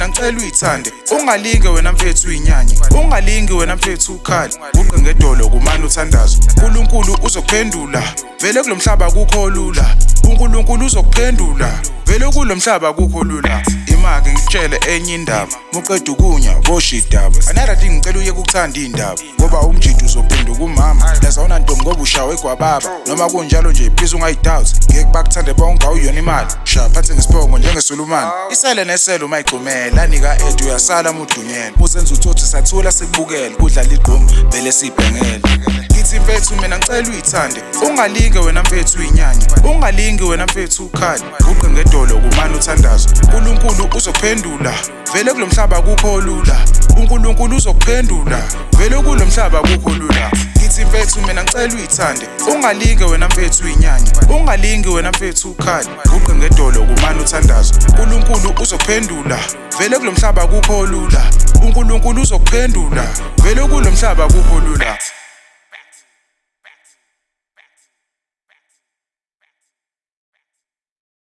mina ngicela uyithande. Ungalinge wena mfethu uyinyanye, ungalingi wena mfethu ukhali. Uqe ngedolo kumane uthandazo, uNkulunkulu uzokuphendula. Vele kulomhlaba kukho lula, uNkulunkulu uzokuphendula. Vele kulomhlaba kukho lula. Imake ngitshele enye indaba, muqeda ukunya boshidaba. Anarati ngicela uye kukuthanda indaba, ngoba umjidi uzophenduka umama. Lazawona ntombi ngoba ushawe kwababa, noma kunjalo nje please ungayidoubt. Ngeke bakuthande bonke awuyona imali, shaphathe ngesibongo njengeSulumane. Isele nesele uma igqumela, anika Ed uyasala mudunyela. Usenza uthothi sathula sikubukela, udlala igqomo vele sibhengele. Ngithi mfethu mina ngicela uyithande, ungalinge wena mfethu uyinyanye, ungalingi wena mfethu ukhali. Uqe ngedolo kumane uthandazo, uNkulunkulu uzokuphendula. Vele kulomhlaba kukho lula, uNkulunkulu uzokuphendula. Vele kulomhlaba kukho lula. Ngithi mfethu mina ngicela uyithande, ungalinge wena mfethu uyinyanye, ungalingi wena mfethu ukhali. Uqe ngedolo kumane uthandazo, uNkulunkulu uzokuphendula. Vele kulomhlaba kukho lula, uNkulunkulu uzokuphendula. Vele kulomhlaba kukho lula.